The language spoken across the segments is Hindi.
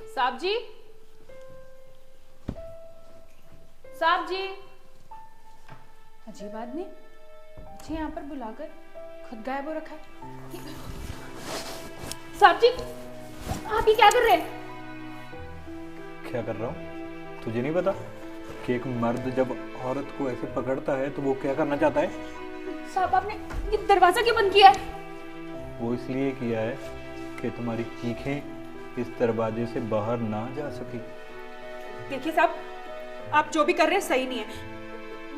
साहब जी, साहब जी। अजीब आदमी, मुझे यहाँ पर बुलाकर खुद गायब हो रखा है। साहब जी, आप ये क्या कर रहे हैं? क्या कर रहा हूँ तुझे नहीं पता कि एक मर्द जब औरत को ऐसे पकड़ता है तो वो क्या करना चाहता है? साहब, आपने ये दरवाजा क्यों बंद किया है? वो इसलिए किया है कि तुम्हारी चीखें इस दरवाजे से बाहर ना जा सके। देखिए साहब, आप जो भी कर रहे हैं सही नहीं है।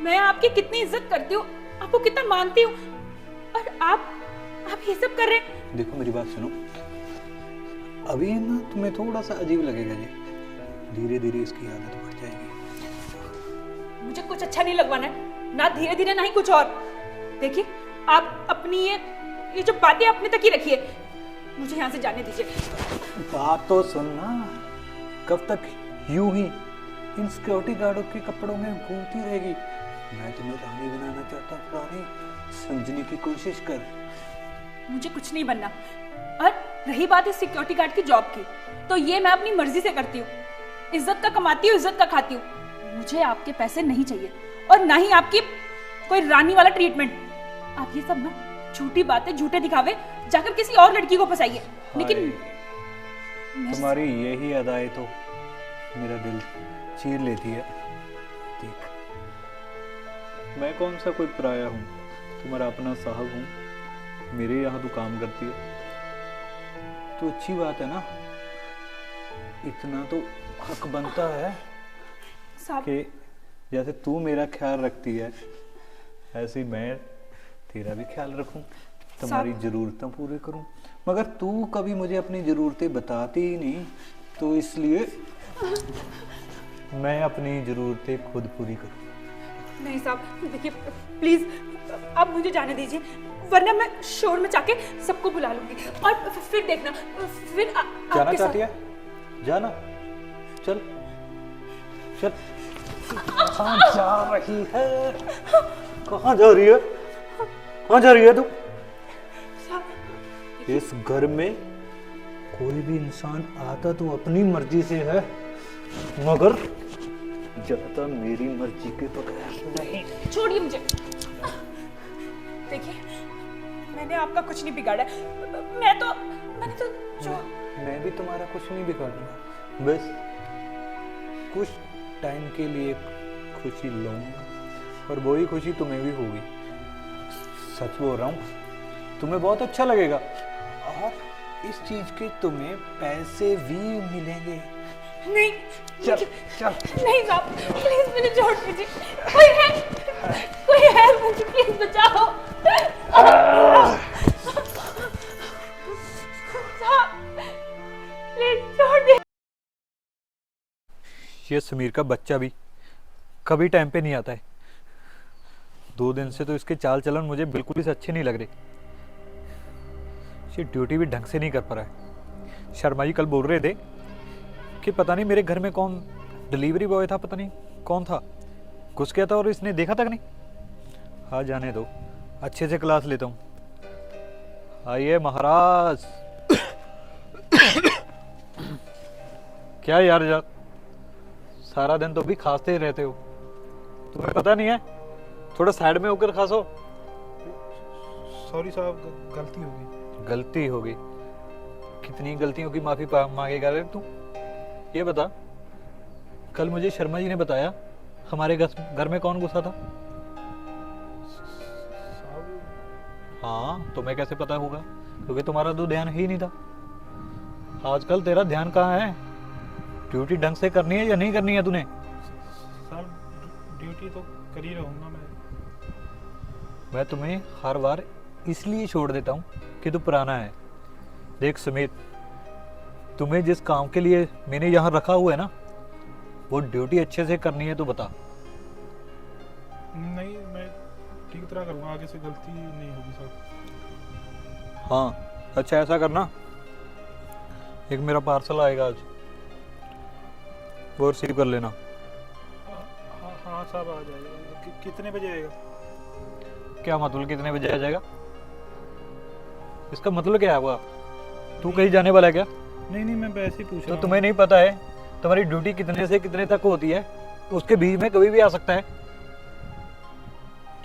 मैं आपकी कितनी इज्जत करती हूँ, आपको कितना मानती हूँ, और आप ये सब कर रहे हैं। देखो मेरी बात सुनो, अभी ना तुम्हें थोड़ा सा अजीब लगेगा ये, धीरे धीरे इसकी आदत बढ़ जाएगी। मुझे कुछ अच्छा नहीं लगवाना है, ना धीरे धीरे ना ही कुछ और। देखिए, आप अपनी ये जो बातें अपने तक ही रखिए, मुझे यहाँ से जाने दीजिए। बात तो सुनना, कब तक यूं ही इन सिक्योरिटी गार्डों के कपड़ों में घूमती रहेगी? मैं तुम्हें रानी बनाना चाहता हूँ, रानी समझने की कोशिश कर। मुझे कुछ नहीं बनना। और रही बात इस सिक्योरिटी गार्ड की जॉब की, तो ये मैं अपनी मर्जी से करती हूँ। इज्जत का कमाती हूँ, इज्जत का खाती हूँ। मुझे आपके पैसे नहीं चाहिए, और ना ही आपकी कोई रानी वाला ट्रीटमेंट। आप ये सब ना झूठी बातें, झूठे दिखावे जाकर किसी और लड़की को फंसाइए। लेकिन तुम्हारी यही अदाएं तो मेरा दिल चीर लेती है। देख, मैं कौन सा कोई पराया हूँ, तुम्हारा अपना साहब हूँ। मेरे यहाँ तो काम करती है तो अच्छी बात है ना। इतना तो हक बनता है कि जैसे तू मेरा ख्याल रखती है, ऐसे मैं तेरा भी ख्याल रखूं, तुम्हारी जरूरतें पूरी करूं। मगर तू कभी मुझे अपनी जरूरतें बताती ही नहीं, तो इसलिए मैं अपनी जरूरतें खुद पूरी करूं। नहीं साहब, देखिए प्लीज आप मुझे जाने दीजिए, वरना मैं शोर मचा के सबको बुला लूंगी, और फिर देखना, फिर जाना चाहती है? जाना, चल चल। कहाँ जा रही है? कहाँ जा रही है? कहाँ जा रही है तू? इस घर में कोई भी इंसान आता तो अपनी मर्जी से है, मगर जाता मेरी मर्जी के बगैर नहीं। छोड़िए मुझे। देखिए, मैंने आपका कुछ नहीं बिगाड़ा। मैंने तो जो मैं भी तुम्हारा कुछ नहीं बिगाड़ूंगा, बस कुछ टाइम के लिए खुशी लूंगा, और वही खुशी तुम्हें भी होगी। सच बोल रहा हूँ, तुम्हें बहुत अच्छा लगेगा, और इस चीज के तुम्हें पैसे भी मिलेंगे। नहीं, चल चल। नहीं साहब, प्लीज मुझे छोड़ दीजिए। कोई है मुझे प्लीज बचाओ। साहब, प्लीज छोड़ दीजिए। ये समीर का बच्चा भी कभी टाइम पे नहीं आता है। 2 दिन से तो इसके चाल चलन मुझे बिल्कुल ही अच्छे नहीं लग रहे। ये ड्यूटी भी ढंग से नहीं कर पा रहा है। शर्मा जी कल बोल रहे थे कि पता नहीं मेरे घर में कौन डिलीवरी बॉय था, पता नहीं कौन था, घुस गया था और इसने देखा तक नहीं। हाँ जाने दो, अच्छे से क्लास लेता हूँ। आइए महाराज। क्या यार यार, सारा दिन तो भी खांसते ही रहते हो, तुम्हें पता नहीं है? थोड़ा साइड में होकर खासो। सॉरी साहब, गलती हो गई। गलती हो गई? कितनी गलतियों की माफी मांगेगा रे तू? ये बता, कल मुझे शर्मा जी ने बताया हमारे घर में कौन घुसा था? हाँ, तुम्हें कैसे पता होगा? क्योंकि तुम्हारा तो ध्यान ही नहीं था। आजकल तेरा ध्यान कहाँ है? ड्यूटी ढंग से करनी है या नहीं करनी है तूने? सर, ड्यूटी तो कर ही रहूँगा मैं तुम्हें हर बार इसलिए छोड़ देता हूँ कि तू पुराना है। देख सुमित, तुम्हें जिस काम के लिए मैंने यहाँ रखा हुआ है ना, वो ड्यूटी अच्छे से करनी है तो बता। नहीं, मैं ठीक तरह करूँगा, आगे से गलती नहीं होगी सर। हाँ अच्छा, ऐसा करना, एक मेरा पार्सल आएगा आज, वो रिसीव कर लेना। हाँ साहब, आ जाएगा। कितने बजे आएगा? क्या मतलब कितने बजे आ जाएगा? इसका मतलब क्या है? हुआ तू कहीं जाने वाला है क्या? नहीं नहीं, मैं वैसे ही पूछ तो रहा हूँ। तुम्हें नहीं पता है तुम्हारी ड्यूटी कितने से कितने तक होती है? उसके बीच में कभी भी आ सकता है।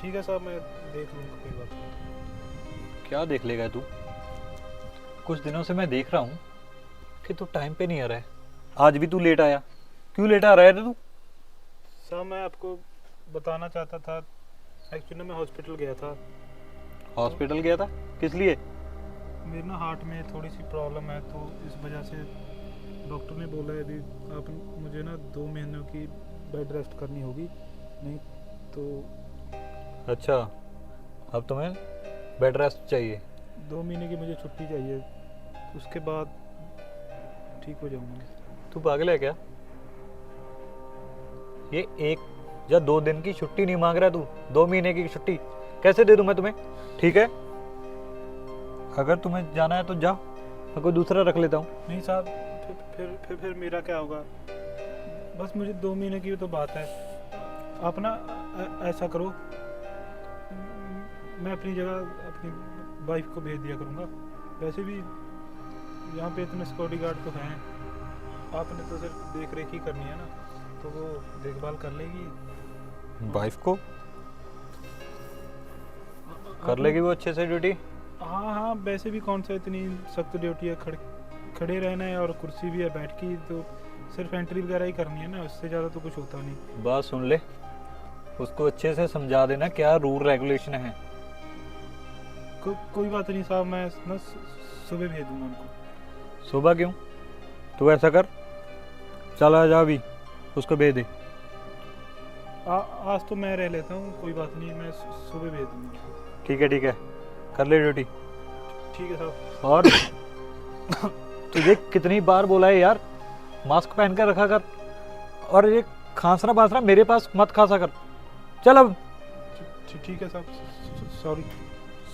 ठीक है साहब, मैं देख लूँगा, कोई बात नहीं। क्या देख लेगा तू? कुछ दिनों से मैं देख रहा हूँ कि तू टाइम पे नहीं आ रहा है। आज भी तू लेट आया। क्यों लेट आ रहा है तू? साहब मैं आपको बताना चाहता था, एक्चुअली मैं हॉस्पिटल गया था। हॉस्पिटल गया था? किस लिए? मेरे ना हार्ट में थोड़ी सी प्रॉब्लम है, तो इस वजह से डॉक्टर ने बोला है अभी आप मुझे ना 2 महीनों की बेड रेस्ट करनी होगी, नहीं तो अच्छा, अब तुम्हें बेड रेस्ट चाहिए? 2 महीने की मुझे छुट्टी चाहिए, उसके बाद ठीक हो जाऊंगा। तू पागल है क्या? ये 1 या 2 दिन की छुट्टी नहीं मांग रहा तू, 2 महीने की छुट्टी कैसे दे दूं मैं तुम्हें? ठीक है, अगर तुम्हें जाना है तो जाओ, मैं कोई दूसरा रख लेता हूँ। नहीं साहब, फिर मेरा क्या होगा? बस मुझे 2 महीने की तो बात है। आप ना ऐसा करो, मैं अपनी जगह अपनी वाइफ को भेज दिया करूँगा। वैसे भी यहाँ पे इतने सिक्योरिटी गार्ड तो हैं, आपने तो सिर्फ देख रेख ही करनी है ना, तो वो देखभाल कर लेगी। वाइफ को कर लेगी वो अच्छे से ड्यूटी? हाँ हाँ, वैसे भी कौन सा इतनी सख्त ड्यूटी है, खड़े रहना है और कुर्सी भी है बैठ की, तो सिर्फ एंट्री वगैरह ही करनी है ना, उससे ज़्यादा तो कुछ होता नहीं। बात सुन ले, उसको अच्छे से समझा देना क्या रूल रेगुलेशन है। कोई बात नहीं साहब, मैं ना सुबह भेज दूँगा उनको। सुबह क्यों? तू ऐसा कर, चला जा अभी, उसको भेज दे। आज तो मैं रह लेता हूँ, कोई बात नहीं, मैं सुबह भेज दूँगा। ठीक है, कर ले ड्यूटी। ठीक है साहब। और तुझे कितनी बार बोला है यार, मास्क पहन कर रखा कर, और ये खांसना बांसना मेरे पास मत खासा कर। चल अब। ठीक है साहब,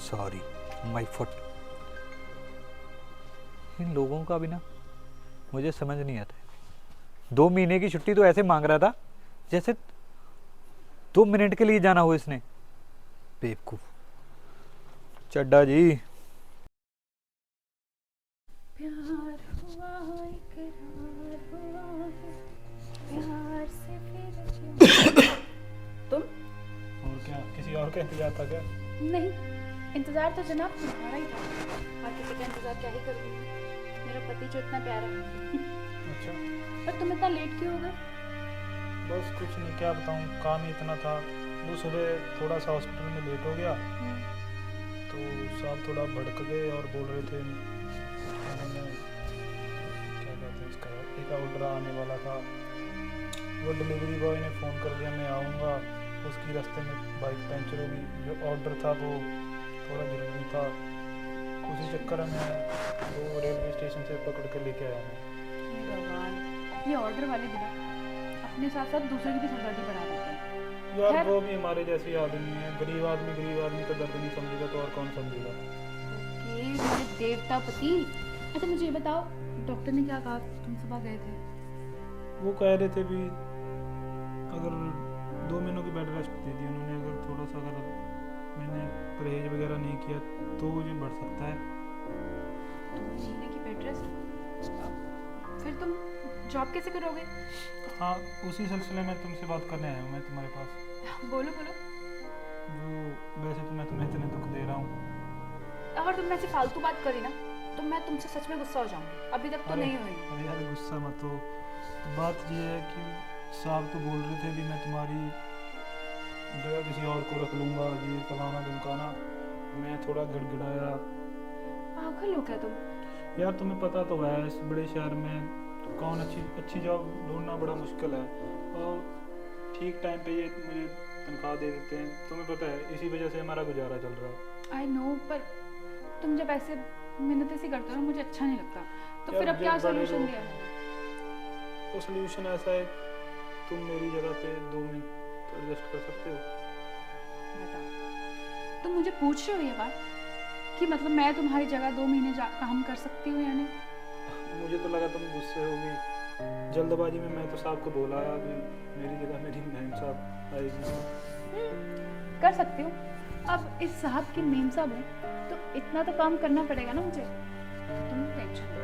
सॉरी माय फुट। इन लोगों का भी ना मुझे समझ नहीं आता है। 2 महीने की छुट्टी तो ऐसे मांग रहा था जैसे 2 मिनट के लिए जाना हो इसने। बेवकूफ चड्डा जी। प्यार हुआ इकरार हुआ है, प्यार से फिर तुम? और क्या, किसी और का इंतजार था क्या? नहीं, इंतजार तो जनाब तुम्हारा ही था, और किसी का इंतजार क्या ही करूँगी, मेरा पति जो इतना प्यारा है। अच्छा, पर तुम इतना लेट क्यों हो गए? बस कुछ नहीं, क्या बताऊँ, काम ही इतना था। वो सुबह थोड़ा सा हॉस्पिटल में लेट हो गया, तो साहब थोड़ा भड़क गए और बोल रहे थे उन्होंने, क्या कहते हैं इसका, एक ऑर्डर आने वाला था, वो डिलीवरी बॉय ने फ़ोन कर दिया मैं आऊँगा, उसकी रास्ते में बाइक पंचर होगी, जो ऑर्डर था वो थोड़ा ज़रूरी था, उसी चक्कर में वो रेलवे स्टेशन से पकड़ कर लेके आया मैं। हे भगवान, ये ऑर्डर वाले भी ना अपने साथ साथ दूसरे की भी सिरदर्दी बढ़ा देते हैं। यार खैर। वो भी हमारे जैसे आदमी है, गरीब आदमी का दर्द नहीं समझेगा तो और कौन समझेगा। ओके मेरे देवता पति। अच्छा मुझे ये बताओ, डॉक्टर ने क्या कहा? तुम सुबह गए थे। वो कह रहे थे भी अगर 2 महीनों की बेड रेस्ट दे दी उन्होंने, अगर थोड़ा सा अगर मैंने परहेज वगैरह नहीं किया तो ये बढ़ सकता है। 2 महीने की बेड रेस्ट? फिर तुम जॉब कैसे करोगे? हाँ, उसी सिलसिले में तुमसे बात करने आया हूँ मैं तुम्हारे पास। बोलो बोलो। वो वैसे तो मैं तुम्हें इतने दुख दे रहा हूँ। अगर तुमने ऐसी फालतू बात करी ना तो मैं तुमसे सच में गुस्सा हो जाऊंगी। अभी तक तो नहीं हुई। अरे यार गुस्सा मत हो, तो बात ये है कि साहब तो बोल रहे थे भी मैं तुम्हारी जगह किसी और को रख लूँगा, ये फलाना धमकाना। मैं थोड़ा गिड़गिड़ाया। पागल हो क्या तुम? यार तुम्हें पता तो है इस बड़े शहर में कौन अच्छी जॉब ढूंढना बड़ा मुश्किल है, और ठीक टाइम पे ये मुझे तनख्वाह दे देते हैं। तुम्हें पता है इसी वजह से हमारा गुजारा चल रहा है। आई नो, पर तुम जब ऐसे मेहनत ऐसी करते हो ना मुझे अच्छा नहीं लगता। तो फिर अब क्या जब बड़े सोल्यूशन लोग- दिया है? तो सोल्यूशन ऐसा है, तुम मेरी जगह पे 2 मिनट एडजस्ट कर सकते हो। बताओ, तुम मुझे पूछ रहे हो ये बात कि मतलब मैं तुम्हारी जगह 2 महीने काम कर सकती हूँ या नहीं? मुझे तो लगा तुम गुस्से होगी, जल्दबाजी में मैं तो साहब को बोला अभी मेरी जगह मेरी मैम साहब आएगी। कर सकती हूँ। अब इस साहब की मेम साहब हूँ तो इतना तो काम करना पड़ेगा ना मुझे। तुम टेंशन लो।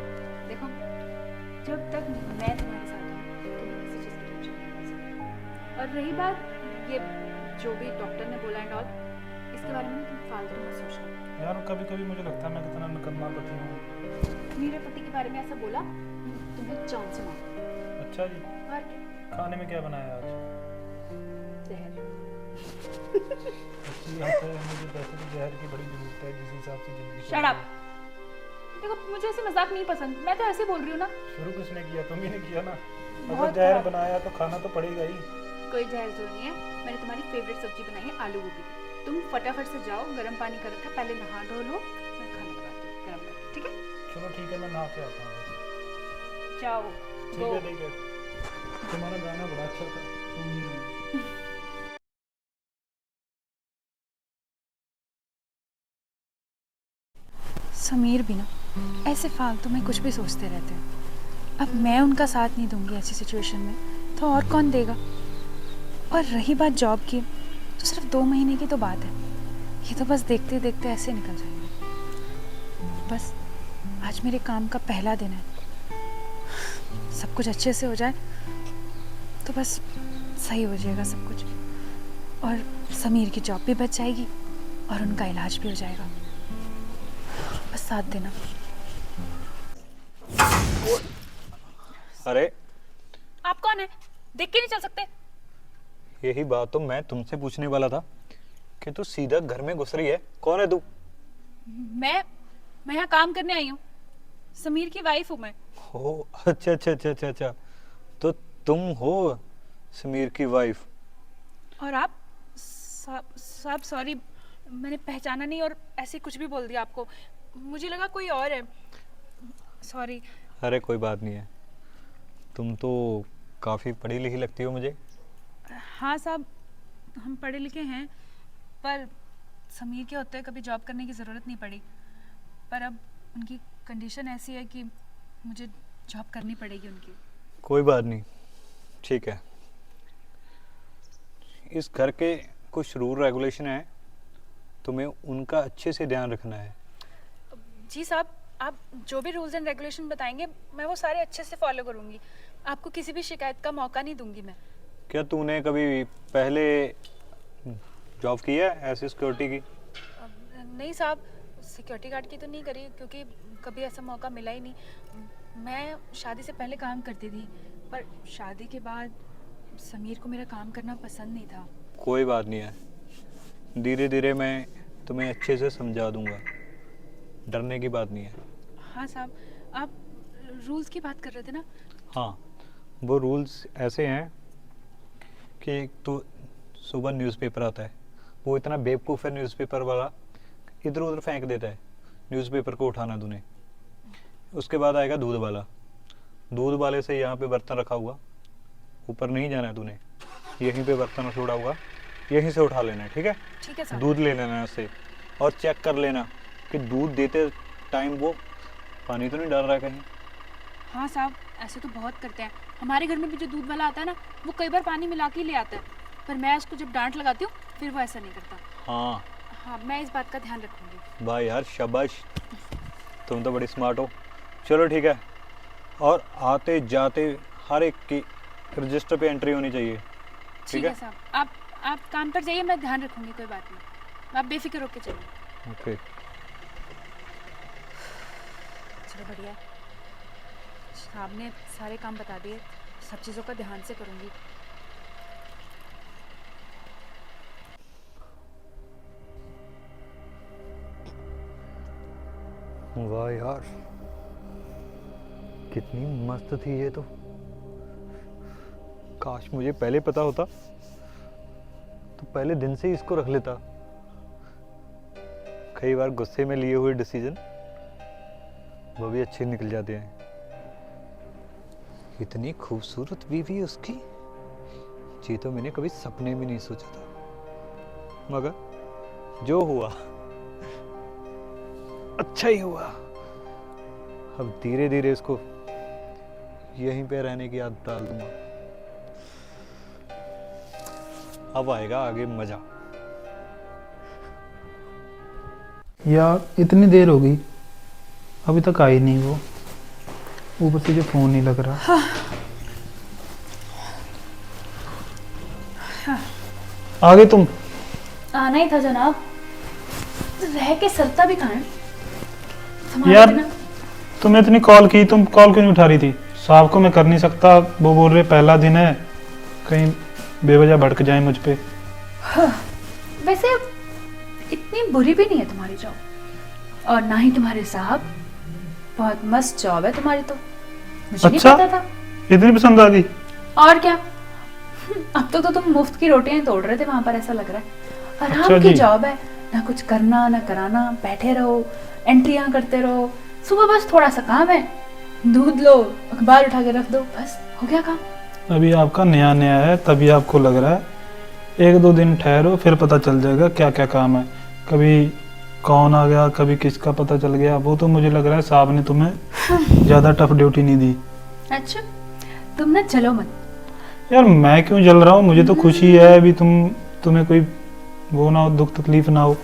देखो जब तक मैं तुम्हारे साथ हूँ तुम किसी चीज़ की टेंशन नहीं ले सकते। और रही बात ये जो भी डॉक्टर ने बोला एंड ऑल, इसके बारे में तुम फालतू मत सोचना। यार कभी कभी मुझे लगता है मैं कितना निकम्मा पति हूँ। मेरे पति के बारे में ऐसा बोला तुम्हें जान से मार। अच्छा जी, और क्या? खाने में क्या बनाया आज? जहर। अच्छी बात है, मुझे पैसे की जहर की बड़ी जरूरत है जिस हिसाब से जिंदगी चल शट रही अप। है। देखो मुझे ऐसे मजाक नहीं पसंद, मैं तो ऐसे बोल रही हूँ ना। शुरू किसने किया? तुम ही ने किया ना। अगर बहुत जहर खराब। बनाया तो खाना तो पड़ेगा ही। कोई जहर जो नहीं है, मैंने तुम्हारी फेवरेट सब्जी बनाई है आलू गोभी। तुम फटाफट से जाओ, गर्म पानी कर रखा है, पहले नहा धो लो, मैं खाना बनाती हूँ गर्म करके, ठीक है? चलो ठीक है, मैं नहा के आता हूँ। जाओ। ठीक है ठीक है। तुम्हारा गाना बड़ा अच्छा था। समीर भी ना ऐसे फालतू में कुछ भी सोचते रहते हैं। अब मैं उनका साथ नहीं दूंगी ऐसी सिचुएशन में, तो और कौन देगा? और रही बात जॉब की, तो सिर्फ 2 महीने की तो बात है, ये तो बस देखते देखते ऐसे निकल जाएंगे। बस आज मेरे काम का पहला दिन है, सब कुछ अच्छे से हो जाए तो बस सही हो जाएगा सब कुछ, और समीर की जॉब भी बच जाएगी और उनका इलाज भी हो जाएगा। बस साथ देना। अरे आप कौन है? देख के नहीं चल सकते? यही बात तो मैं तुमसे पूछने वाला था कि तू सीधा घर में घुस रही है। कौन है तू? मैं यहाँ काम करने आई हूँ, समीर की वाइफ हूँ मैं। हो अच्छा अच्छा अच्छा अच्छा अच्छा, तो तुम हो समीर की वाइफ? और आप? साहब सॉरी, मैंने पहचाना नहीं और ऐसे कुछ भी बोल दिया आपको, मुझे लगा कोई और है, सॉरी। अरे कोई बात नहीं है, तुम तो काफ़ी पढ़ी लिखी लगती हो मुझे। हाँ साहब, हम पढ़े लिखे हैं, पर समीर के होते कभी जॉब करने की ज़रूरत नहीं पड़ी, पर अब उनकी कंडीशन ऐसी है कि मुझे जॉब करनी पड़ेगी उनकी। कोई बात नहीं, ठीक है। इस घर के कुछ रूल रेगुलेशन है, तुम्हें उनका अच्छे से ध्यान रखना है। जी साहब, आप जो भी रूल्स एंड रेगुलेशन बताएंगे मैं वो सारे अच्छे से फॉलो करूँगी, आपको किसी भी शिकायत का मौका नहीं दूंगी मैं। क्या तूने कभी पहले जॉब की है ऐसी सिक्योरिटी की? नहीं साहब, सिक्योरिटी गार्ड की तो नहीं करी, क्योंकि कभी ऐसा मौका मिला ही नहीं। मैं शादी से पहले काम करती थी, पर शादी के बाद समीर को मेरा काम करना पसंद नहीं था। कोई बात नहीं है, धीरे धीरे मैं तुम्हें अच्छे से समझा दूंगा, डरने की बात नहीं है। हाँ साहब, आप रूल्स की बात कर रहे थे ना? हाँ, वो रूल्स ऐसे हैं कि एक तो सुबह न्यूज़पेपर आता है, वो इतना बेवकूफ़ है न्यूज़पेपर वाला, इधर उधर फेंक देता है न्यूज़पेपर को उठाना तूने। उसके बाद आएगा दूध वाला, दूध वाले से यहाँ पे बर्तन रखा हुआ, ऊपर नहीं जाना है तूने, यहीं पे बर्तन छोड़ा हुआ, यहीं से उठा लेना है, ठीक है? ठीक है साहब। दूध ले लेना है उससे, और चेक कर लेना कि दूध देते टाइम वो पानी तो नहीं डाल रहा है कहीं। हाँ साहब, ऐसे तो बहुत करते हैं, हमारे घर में भी जो दूध वाला आता है ना, वो कई बार पानी मिला के ही ले आता है, पर मैं उसको जब डांट लगाती हूँ फिर वो ऐसा नहीं करता। हाँ हाँ, मैं इस बात का ध्यान रखूँगी। भाई यार, शाबाश, तुम तो बड़ी स्मार्ट हो। चलो ठीक है, और आते जाते हर एक की रजिस्टर पे एंट्री होनी चाहिए, ठीक है साहब, आप काम पर जाइए, मैं ध्यान रखूँगी, कोई बात नहीं, आप बेफिक्र होके चलिए। ओके। चलो बढ़िया, साहब ने सारे काम बता दिए, सब चीज़ों का ध्यान से करूँगी। वाह यार, कितनी मस्त थी ये तो, काश मुझे पहले पता होता तो पहले दिन से ही इसको रख लेता। कई बार गुस्से में लिए हुए डिसीजन वो भी अच्छे निकल जाते हैं। इतनी खूबसूरत बीवी उसकी, ये तो मैंने कभी सपने में नहीं सोचा था, मगर जो हुआ अच्छा ही हुआ। अब धीरे धीरे इसको यहीं पे रहने की आदत डाल दूंगा, अब आएगा आगे मजा। यार इतनी देर हो गई, अभी तक आई नहीं वो। ऊपर से जो फोन नहीं लग रहा। आ गए तुम? आना ही था जनाब। रह के सरता भी कहाँ है तुम्हारे यार बिना? तुमने इतनी कॉल की, तुम कॉल क्यों नहीं उठा रही थी? साहब को मैं कर नहीं सकता, वो बोल रहे पहला दिन है, कहीं बेवजह भड़क जाए मुझ पे। वैसे इतनी बुरी भी नहीं है तुम्हारी जॉब, और ना ही तुम्हारे साहब। बहुत मस्त जॉब है तुम्हारी तो, मुझे अच्छा? नहीं पता था। इतनी पसंद आ गई? और क्या, अब तो तुम मुफ्त की रोटियां तोड़ रहे थे वहां पर, ऐसा लग रहा है। आराम अच्छा की जी। जॉब है, ना कुछ करना ना कराना, बैठे रहो, एंट्रियां करते रहो। सुबह बस थोड़ा सा काम है, दूध लो, अखबार उठा के रख दो, बस हो गया काम। अभी आपका नया नया है तभी आपको लग रहा है, 1-2 दिन ठहरो फिर पता चल जाएगा क्या क्या काम है। कभी कौन आ गया, कभी किसका पता चल गया। वो तो मुझे लग रहा है साहब ने तुम्हें ज़्यादा टफ ड्यूटी नहीं दी। अच्छा, तुम ना चलो मत। यार मैं क्यों जल रहा हूँ, मुझे तो खुशी है अभी तुम्हें कोई वो ना हो, दुख तकलीफ ना हो।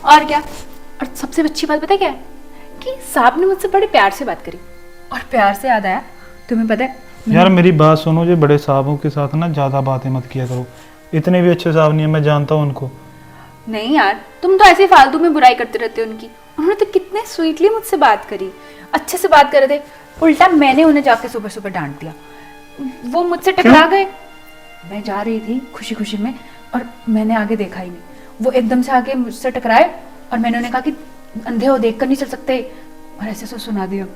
और क्या, और सबसे अच्छी बात पता है क्या है? कि साहब ने मुझसे बड़े प्यार से बात करी, और प्यार से याद आया, तुम्हें पता है यार मेरी बात सुनो, जो बड़े साहबों के साथ ना ज़्यादा बातें मत किया करो। इतने भी अच्छे साहब नहीं है, मैं जानता हूँ उनको। नहीं यार, तुम तो ऐसे ही फालतू में बुराई करते रहते हो उनकी। उन्होंने तो कितने स्वीटली मुझसे बात करी, अच्छे से बात कर रहे थे। उल्टा मैंने उन्हें जाके सुबह सुबह डांट दिया, वो मुझसे टकरा गए। मैं जा रही थी खुशी खुशी में, और मैंने आगे देखा ही नहीं। वो एकदम से आके मुझसे टकराए, और मैंने उन्हें कहा कि अंधे हो, देख कर नहीं चल सकते, और ऐसे से सुना दिया।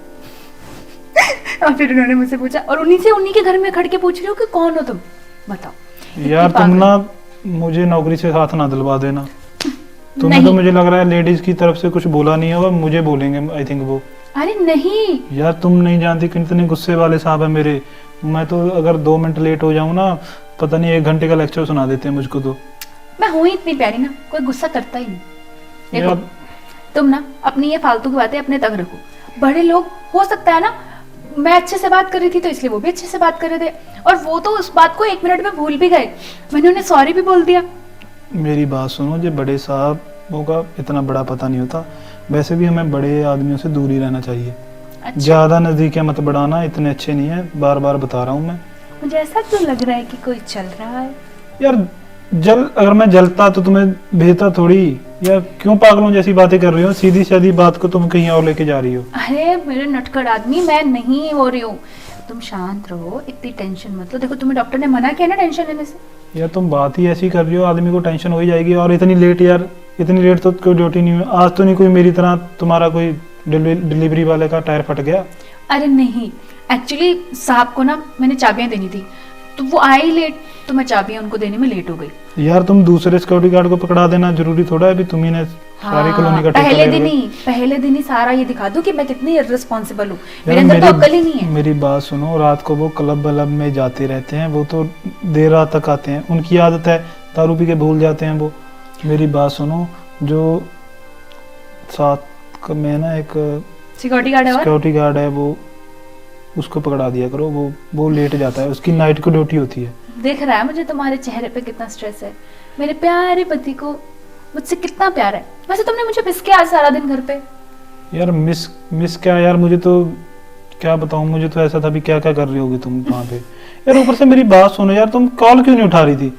और फिर उन्होंने मुझसे पूछा, और उन्हीं के घर में खड़ के पूछ रही हो कि कौन हो तुम, बताओ। यार इतनी तुम पागल। ना मुझे नौकरी से हाथ ना दिलवा देना। तुम्हें नहीं। तो मुझे लग रहा है लेडीज की तरफ से कुछ बोला नहीं होगा, मुझे बोलेंगे आई थिंक वो। अरे नहीं, यार तुम नहीं जानती कितने गुस्से वाले साहब है मेरे। मैं तो अगर 2 मिनट लेट हो जाऊं ना, पता नहीं 1 घंटे का लेक्चर सुना देते हैं मुझको तो। मैं हूँ ही इतनी प्यारी ना, कोई गुस्सा करता ही नहीं। देखो, यार तुम ना अपनी ये फालतू की बातें अपने तक रखो। बड़े लोग, हो सकता है ना, मैं अच्छे से बात कर रही थी तो इसलिए वो भी अच्छे से बात कर रहे थे, और वो तो उस बात को 1 मिनट में भूल भी गए। मैंने उन्हें सॉरी भी बोल दिया। मेरी बात सुनो, जो बड़े साहबों का इतना बड़ा पता नहीं होता। वैसे भी हमें बड़े आदमियों से दूर ही रहना चाहिए। अच्छा, ज्यादा नजदीकियां मत बढ़ाना, इतने अच्छे नहीं है, बार बार बता रहा हूँ मैं। मुझे ऐसा क्यों लग रहा है कि कोई चल रहा है? यार अगर मैं जलता तो तुम्हें भेजता थोड़ी। यार क्यों पागलों जैसी बातें कर रही हो? सीधी सादी बात को तुम कहीं और लेके जा रही हो। अरे मेरे नटखट आदमी, मैं नहीं हो रही हूँ। तुम शांत रहो, इतनी टेंशन मत लो। देखो, तुम्हें डॉक्टर ने मना किया ना टेंशन लेने से। यार तुम बात ही ऐसी कर रही हो, आदमी को टेंशन हो ही जाएगी। और इतनी लेट, यार इतनी लेट तो कोई ड्यूटी नहीं हुई आज। तो नहीं कोई मेरी तरह तुम्हारा कोई डिलीवरी वाले का टायर फट गया? अरे नहीं, एक्चुअली साहब को ना मैंने चाबियां देनी थी, तो वो आए ही लेट, तो मैं चाबियां उनको देने में लेट हो गई। यार तुम दूसरे सिक्योरिटी गार्ड को पकड़ा देना जरूरी थोड़ा है। अभी तुम्ही ने सारी कॉलोनी का ठेका पहले ले दिन लिया। ही पहले दिन ही सारा ये दिखा दूं कि मैं कितनी इररिस्पॉन्सिबल हूँ। यार मेरे अंदर तो अक्ल ही नहीं है। मेरी बात सुनो, रात को वो क्लब वलब में जाते रहते हैं, वो तो देर रात तक आते हैं, उनकी आदत है, दारू पी के भूल जाते हैं वो। मेरी बात सुनो, जो साथ में ना एक सिक्योरिटी गार्ड है, और सिक्योरिटी गार्ड है, वो उसको पकड़ा दिया करो। वो लेट जाता है, उसकी नाइट को ड्यूटी होती है। देख रहा है मुझे तुम्हारे चेहरे पे कितना स्ट्रेस है। मेरे प्यारे पति को मुझसे कितना प्यार है। वैसे तुमने मुझे मिस किया आज सारा दिन घर पे। यार मिस क्या यार, मुझे तो क्या बताऊं, मुझे तो ऐसा था भी क्या क्या कर रही होगी तुम वहाँ पे। यार ऊपर से मेरी बात सुनो यार, तुम कॉल क्यों नहीं उठा रही थी?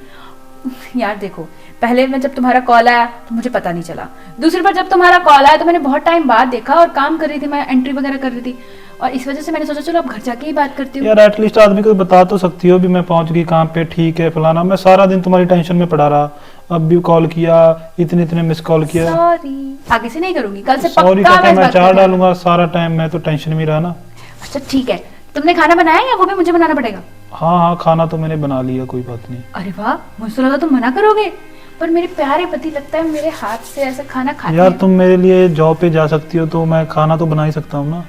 यार देखो, पहले मैं जब तुम्हारा कॉल आया तो मुझे पता नहीं चला। दूसरी बार जब तुम्हारा कॉल आया तो मैंने बहुत टाइम बाद देखा, और काम कर रही थी मैं, एंट्री वगैरह कर रही थी, और इस वजह से मैंने सोचा चलो अब घर जाके ही बात करती हूँ। यार एटलीस्ट आदमी को बता तो सकती हो भी मैं पहुंच गई काम पे, ठीक है फलाना। मैं सारा दिन तुम्हारी टेंशन में पड़ा रहा, अब भी कॉल किया, इतने मिस कॉल किया। सॉरी, आगे से नहीं करूंगी, कल से सॉरी पक्का का मैं इस मैं बात चार का ध्यान डालूंगा सारा टाइम, मैं तो टेंशन में ही रहा ना। रखूंगी। अच्छा ठीक है, तुमने खाना बनाया या वो भी मुझे बनाना पड़ेगा? हाँ खाना तो मैंने बना लिया, कोई बात नहीं। अरे वाह, मुझे लगा तुम मना करोगे, पर मेरे प्यारे पति लगता है मेरे हाथ से ऐसा खाना खाते यार हैं। तुम मेरे लिए जॉब पे जा सकती हो तो मैं खाना तो बना ही सकता हूँ ना।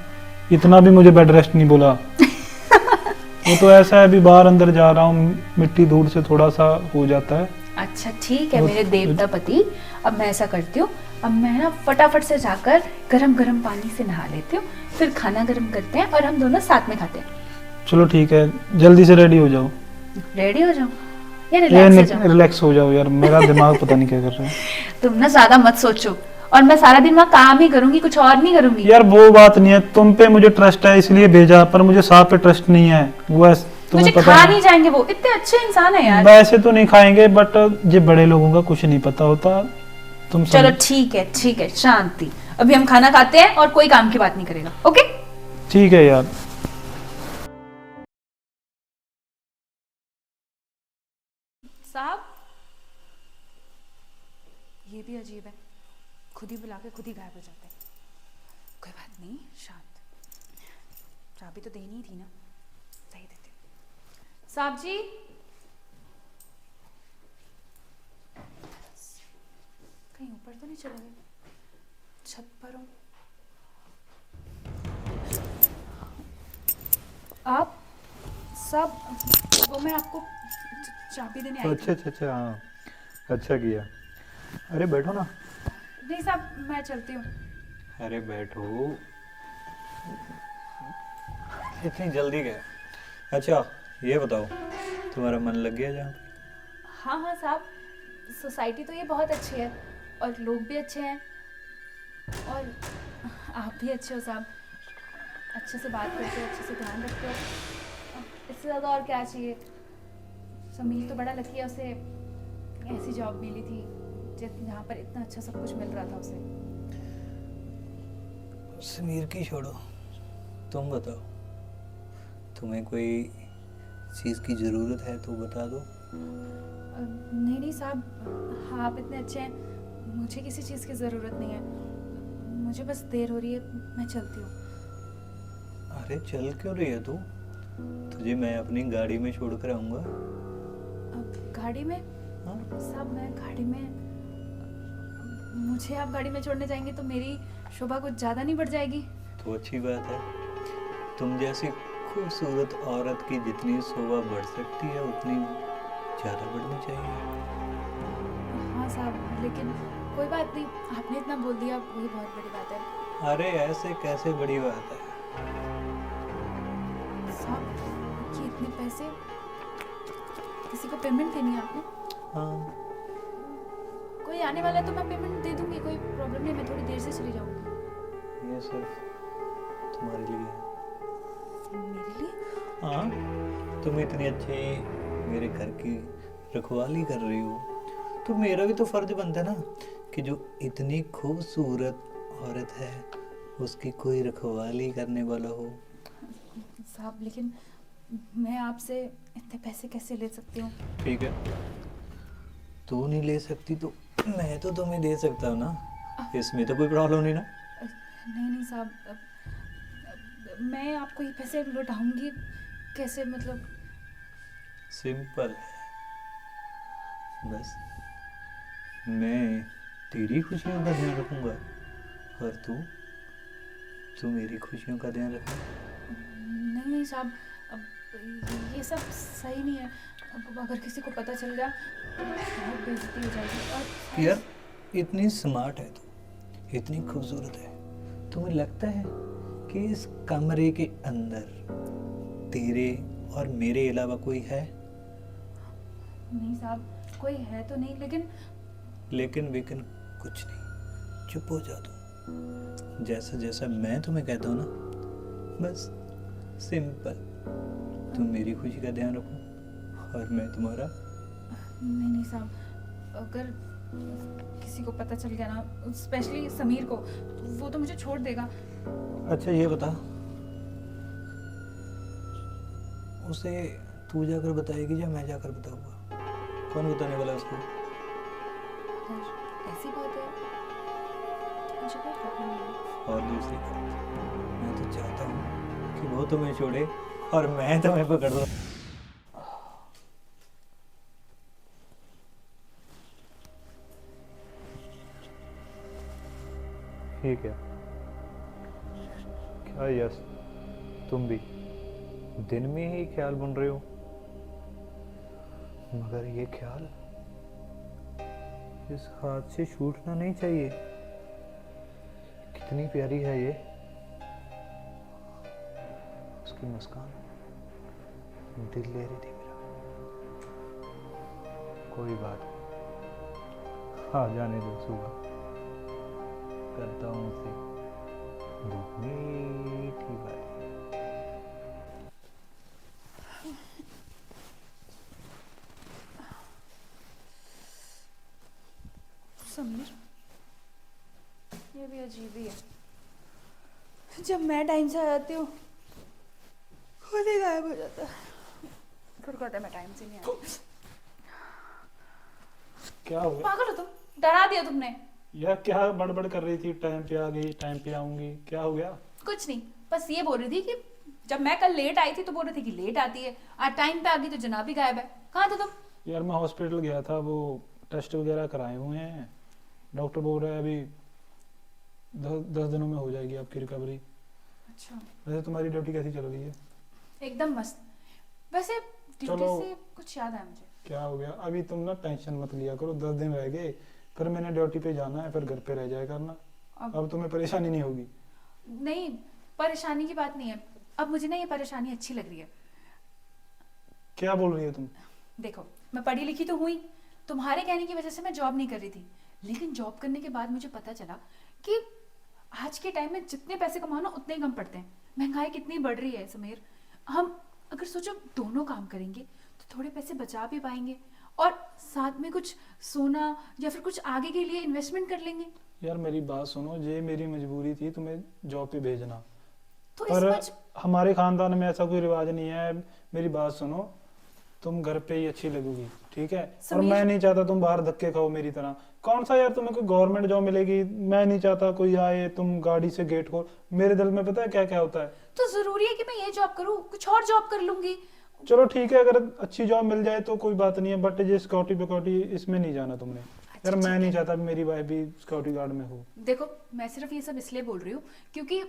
इतना भी मुझे बेड रेस्ट नहीं बोला। वो तो ऐसा है, अभी बाहर अंदर जा रहा हूँ, मिट्टी धूल से थोड़ा सा हो जाता है। अच्छा ठीक है मेरे देवता पति, अब मैं ऐसा करती हूँ, अब मैं ना फटाफट से जाकर गरम गरम पानी से नहा लेती हूँ, फिर खाना गरम करते हैं और हम दोनों साथ में खाते हैं। चलो ठीक है, जल्दी से रेडी हो जाओ। रेडी हो जाऊँ या रिलैक्स हो जाऊँ? रिलैक्स हो जाओ यार, मेरा दिमाग पता नहीं क्या कर रहा है। तुम ना ज्यादा मत सोचो, और मैं सारा दिन वहाँ काम ही करूंगी, कुछ और नहीं करूंगी। यार वो बात नहीं है, तुम पे मुझे ट्रस्ट है इसलिए भेजा, पर मुझे साहब पे ट्रस्ट नहीं है। वो मुझे तुम्हें पता खा है। नहीं जाएंगे, वो इतने अच्छे इंसान है यार। वैसे तो नहीं खाएंगे, बट ये बड़े लोगों का कुछ नहीं पता होता। तुम चलो ठीक है, शांति। अभी हम खाना खाते हैं और कोई काम की बात नहीं करेगा, ओके? ठीक है यार। साहब, ये भी अजीब है, खुद ही बुला के खुद ही गायब हो जाते हैं। कोई बात नहीं, शांत। चाबी तो देनी ही थी ना, सही देते। साहब जी, कहीं ऊपर तो नहीं चले गए? छत पर हूँ। आप साहब, वो मैं आपको चाबी देने आई थी। अच्छा, हाँ, अच्छा किया। अरे बैठो ना। नहीं साहब, मैं चलती हूँ। अरे बैठो, इतनी जल्दी क्या? अच्छा ये बताओ, तुम्हारा मन लग गया जहाँ? हाँ साहब, सोसाइटी तो ये बहुत अच्छी है और लोग भी अच्छे हैं और आप भी अच्छे हो साहब। अच्छे से बात करते हो, अच्छे से ध्यान रखते हो, इससे ज़्यादा और क्या चाहिए। समीर तो बड़ा लकी है, उसे ऐसी जॉब मिली थी जहाँ पर इतना अच्छा सब कुछ मिल रहा था उसे। समीर की छोड़ो, तुम बताओ, तुम्हें कोई चीज़ की ज़रूरत है तो बता दो। नहीं साहब, हाँ आप इतने अच्छे हैं, मुझे किसी चीज़ की ज़रूरत नहीं है। मुझे बस देर हो रही है, मैं चलती हूँ। अरे चल क्यों रही है तू? तुझे मैं अपनी गाड़ी में छोड़ कर आऊँगा। गाड़ी में? हाँ? साहब मैं गाड़ी में, मुझे आप गाड़ी में छोड़ने जाएंगे तो मेरी शोभा कुछ ज़्यादा नहीं बढ़ जाएगी? तो अच्छी बात है, तुम जैसी खूबसूरत औरत की जितनी शोभा बढ़ सकती है उतनी ज़्यादा बढ़नी चाहिए। हाँ साहब, लेकिन कोई बात नहीं, आपने इतना बोल दिया वही बहुत बड़ी बात है। अरे ऐसे कैसे बड़ी बात है? साहब ये इतने पैसे, किसी को पेमेंट देनी है आपने? हाँ, कोई आने वाला है तो मैं पेमेंट दे दूंगी, कोई प्रॉब्लम नहीं, मैं थोड़ी देर से चली जाऊंगी। ये सिर्फ तुम्हारे लिए है। मेरे लिए? हाँ, तुम इतनी अच्छी मेरे घर की रखवाली कर रही हो, तो मेरा भी तो फर्ज बनता है ना कि जो इतनी खूबसूरत औरत है उसकी कोई रखवाली करने वाला हो। साहब लेकिन मैं आपसे इतने पैसे कैसे ले सकती हूँ? ठीक है, तू नहीं ले सकती तो मैं तो तुम्हें दे सकता हूँ ना, इसमें तो कोई प्रॉब्लम नहीं ना। नहीं साहब, मैं आपको ये पैसे लौटाऊंगी कैसे, मतलब? सिंपल है, बस मैं तेरी खुशियों का ध्यान रखूंगा और तू मेरी खुशियों का ध्यान रखना। नहीं साहब, अब ये सब सही नहीं है। अब अगर किसी को पता चल गया तो बहुत बेइज्जती हो जाएगी। और यार इतनी स्मार्ट है तू, इतनी खूबसूरत है, तुम्हें लगता है कि इस कमरे के अंदर तेरे और मेरे अलावा कोई है? नहीं साहब, कोई है तो नहीं, लेकिन कुछ नहीं, चुप हो जा तू। जैसा जैसा मैं तुम्हें कहता हूँ ना, बस सिंपल, तुम मेरी खुशी का ध्यान रखो और मैं तुम्हारा। नहीं साहब, अगर किसी को पता चल गया ना, स्पेशली समीर को, वो तो मुझे छोड़ देगा। अच्छा ये बता, उसे तू जाकर बताएगी या मैं जाकर बताऊंगा? कौन बताने वाला है उसको? ऐसी बात है, मुझे कोई प्रॉब्लम नहीं है। और दूसरी बात, मैं तो चाहता हूँ कि वो तुम्हें छोड़े और मैं तुम्हें पकड़ लूं। ठीक है क्या यस, तुम भी दिन में ही ख्याल बुन रहे हो, मगर ये ख्याल इस हाथ से छूटना नहीं चाहिए। कितनी प्यारी है ये, उसकी मुस्कान दिल ले रही थी मेरा। कोई बात नहीं, हाँ जाने दो, सुबह करता हूँ उसे दूध मीठी बाई। समीर, ये भी अजीब ही है, जब मैं टाइम से आ जाती हूँ खुद ही गायब हो जाता है, फिर कहता है मैं टाइम से नहीं आई। क्या हो गया पागल हो तुम, डरा दिया तुमने। यार? क्या बड़बड़ कर रही थी, टाइम पे आ गई, टाइम पे आऊंगी, क्या हो गया? कुछ नहीं, बस ये बोल रही थी कि जब मैं कल लेट आई थी तो बोल रही थी कि लेट आती है, आज टाइम पे आ गई तो जनाब ही गायब है। कहाँ थे तुम? यार मैं हॉस्पिटल गया था, वो टेस्ट वगैरह कराए हुए हैं, डॉक्टर बोल रहा है अभी 10 दिनों में हो जाएगी आपकी रिकवरी। अच्छा, वैसे तुम्हारी ड्यूटी कैसी चल रही है? एकदम मस्त। वैसे ड्यूटी चलो। से कुछ याद आया मुझे। क्या हो गया? अभी तुम ना टेंशन मत लिया करो, 10 दिन रह गए, फिर मैंने ड्यूटी पे जाना है, फिर घर पे रह जाया करना। अब तुम्हें परेशानी नहीं होगी। नहीं, परेशानी की बात नहीं है, अब मुझे ना ये परेशानी अच्छी लग रही है। क्या बोल रही है तुम? देखो, मैं पढ़ी लिखी तो हुई, तुम्हारे कहने की वजह से मैं जॉब नहीं कर रही थी, लेकिन जॉब करने के बाद मुझे पता चला कि आज के टाइम में जितने पैसे कमाओ ना उतने ही कम पड़ते हैं। महंगाई कितनी बढ़ रही है समीर, हम अगर सोचो दोनों काम करेंगे तो थोड़े पैसे बचा भी पाएंगे और साथ में कुछ सोना या फिर कुछ आगे के लिए इन्वेस्टमेंट कर लेंगे। यार मेरी बात सुनो, ये मेरी मजबूरी थी तुम्हें जॉब पे भेजना, तो पर इस हमारे खानदान में ऐसा कोई रिवाज नहीं है। मेरी बात सुनो, तुम घर पे ही अच्छी लगोगी, ठीक है? और समीर- मैं नहीं चाहता तुम बाहर धक्के खाओ मेरी तरह। कौन सा यार तुम्हें कोई गवर्नमेंट जॉब मिलेगी? मैं नहीं चाहता कोई आए तुम गाड़ी से गेट खोल। मेरे दिल में पता है क्या क्या होता है। तो जरूरी है कि मैं ये जॉब करूं? कुछ और जॉब कर लूंगी। चलो ठीक है, अगर अच्छी जॉब मिल जाए तो कोई बात नहीं है, बट ये सिक्योरिटी पिक्योरिटी इसमें नहीं जाना तुमने। यार मैं नहीं चाहता मेरी वाइफ भी सिक्योरिटी गार्ड में हो। देखो, मैं सिर्फ ये सब इसलिए बोल रही हूँ क्योंकि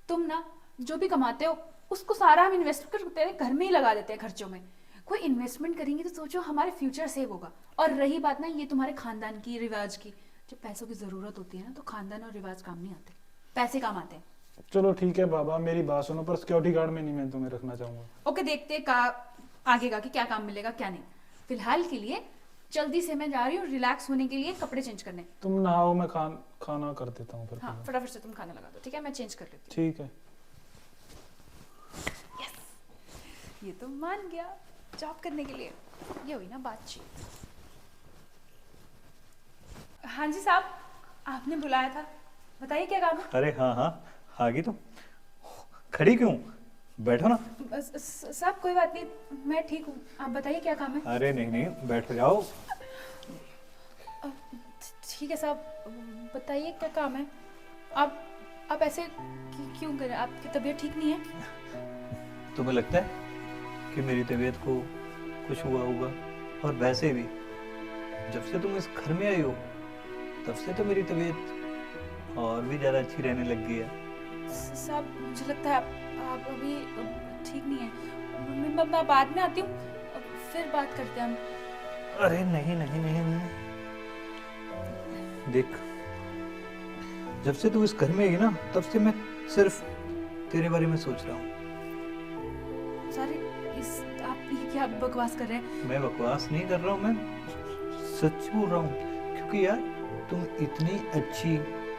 तुम ना जो भी कमाते हो उसको सारा हम इन्वेस्ट करते हैं, घर में ही लगा देते हैं खर्चों में। कोई इन्वेस्टमेंट करेंगे तो सोचो हमारे फ्यूचर सेव होगा। और रही बात ना ये तुम्हारे खानदान की, रिवाज की, जब पैसों की जरूरत होती है ना तो खानदान और रिवाज काम नहीं आते, पैसे काम आते हैं। चलो ठीक है बाबा, मेरी बात सुनो, पर सिक्योरिटी गार्ड में नहीं मैं तुम्हें रखना चाहूंगा। ओके, देखते हैं आगे का कि क्या काम मिलेगा क्या नहीं। फिलहाल के लिए जल्दी से मैं जा रही हूँ रिलैक्स होने के लिए, कपड़े चेंज करने। तुम नहाओ, मैं खाना कर देता हूँ फिर। हाँ, फटाफट से तुम खाना लगा दो, ठीक है? मैं चेंज कर लेती ठीक है। हूँ। ये तो मान गया जॉब करने के लिए। ये हुई ना बातचीत। हाँ जी साहब, आपने बुलाया था, बताइए क्या काम है? अरे हाँ हाँ, आ गई तुम। खड़ी क्यों? बैठो ना। साहब कोई बात नहीं, मैं ठीक हूँ, आप बताइए क्या काम है? अरे नहीं नहीं, बैठ जाओ। ठीक है साहब, बताइए क्या काम है? आप ऐसे क्यों कर रहे हैं? आपकी तबीयत ठीक नहीं है? तुम्हें लगता है कि मेरी तबीयत को कुछ हुआ होगा? और वैसे भी जब से तुम इस घर में आई हो तब से तो मेरी तबीयत और भी ज़्यादा अच्छी रहने लग गई है। साहब मुझे लगता है आप अभी ठीक नहीं है। मैं बाद में आती हूँ, फिर बात करते हैं हम। अरे नहीं नहीं नहीं नहीं, देख, जब से तू इस घर में आई ना तब से मैं सिर्फ तेरे बारे में सोच रहा हूँ। सारे आप ये क्या बकवास कर रहे हैं? मैं बकवास नहीं कर रहा हूँ, मैं सच बोल रहा हूँ। क्योंकि यार तुम इतनी अच्छी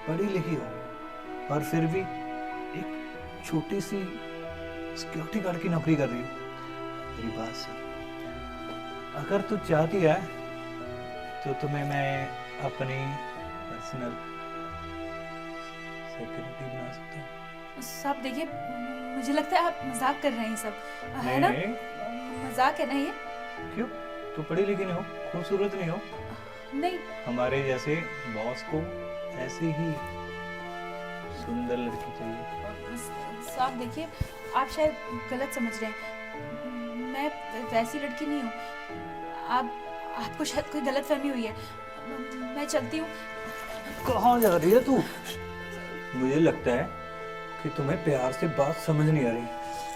पढ़ी लिखी हो और फिर भी एक छोटी सी सिक्योरिटी गार्ड की नौकरी कर रही हो। मेरी बात सुन, अगर तू चाहती है तो तुम्हें मैं अपनी पर्सनल सेक्रेटरी बना सकता हूँ। साहब देखिए, मुझे लगता है आप मजाक कर रहे हैं सब, है ना? नहीं, मजाक है ना ये? क्यों? तू पढ़ी लिखी नहीं हो, खूबसूरत नहीं हो? नहीं, हमारे जैसे बॉस को ऐसी ही सुंदर लड़की चाहिए। साहब देखिए, आप शायद गलत समझ रहे हैं, मैं वैसी लड़की नहीं हूँ। आपको शायद कोई गलत फहमी हुई है। मैं चलती हूँ। कहाँ जा रही है तू? मुझे लगता है कि तुम्हें प्यार से बात समझ नहीं आ रही,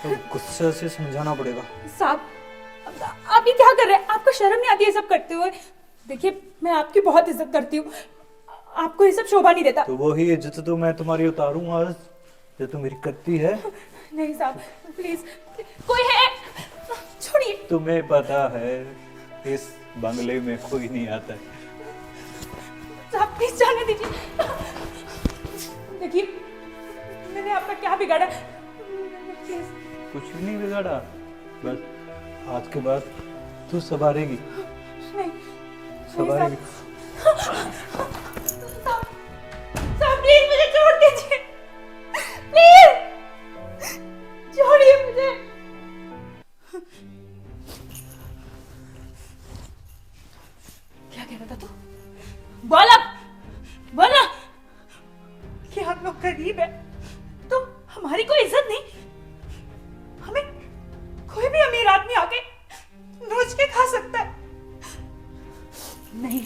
तो गुस्से से समझाना पड़ेगा। साहब आप ये क्या कर रहे हैं? आपको शर्म नहीं आती ये सब करते हुए? देखिए, मैं आपकी बहुत इज्जत करती हूँ, आपको ये सब शोभा नहीं देता। तो वही इज्जत तो मैं तुम्हारी उतारूंगा आज जो तुम मेरी करती है। नहीं साहब, प्लीज, कोई है? छोड़िए। तुम्हें पता है इस बंगले में कोई नहीं आता है। साहब प्लीज जाने दीजिए। देखिए, मैंने आपका क्या बिगाड़ा? प्लीज। कुछ भी नहीं बिगाड़ा, बस आज के बाद तू संभालेगी, नहीं, संभालेगी। साहब प्लीज मुझे छोड़ दीजिए, प्लीज छोड़िए मुझे। क्या कह रहा था तू? बोल अब, बोला कि हम लोग गरीब है तो हमारी कोई इज्जत नहीं, हमें कोई भी अमीर आदमी आके नोच के खा सकता है। नहीं,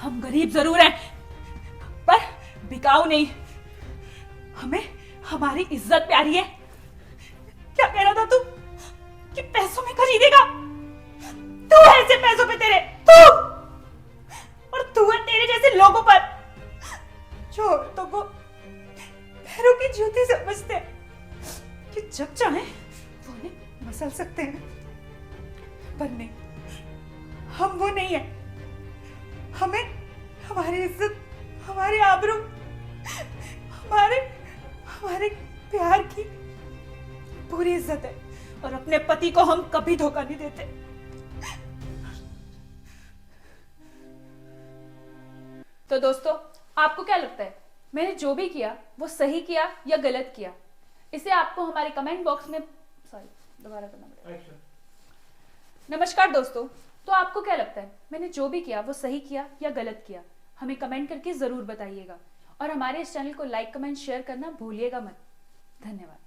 हम गरीब जरूर हैं पर बिकाऊ नहीं, हमें हमारी इज्जत प्यारी है। क्या कह रहा था तू कि पैसों में खरीदेगा? तू है ऐसे पैसों पे तेरे, तू और तू है तेरे जैसे लोगों पर जो औरतों को पैरों की जूती समझते हैं कि जब चाहे वो उन्हें मसल सकते हैं, पर नहीं, हम वो नहीं है। हमें हमारी इज्जत, हमारे आबरू, हमारे प्यार की पूरी इज्जत है और अपने पति को हम कभी धोखा नहीं देते। तो दोस्तों, आपको क्या लगता है मैंने जो भी किया वो सही किया या गलत किया? इसे आपको हमारे कमेंट बॉक्स में दोबारा करना पड़ेगा। नमस्कार दोस्तों, तो आपको क्या लगता है मैंने जो भी किया वो सही किया या गलत किया? हमें कमेंट करके जरूर बताइएगा और हमारे इस चैनल को लाइक, कमेंट, शेयर करना भूलिएगा मत। धन्यवाद।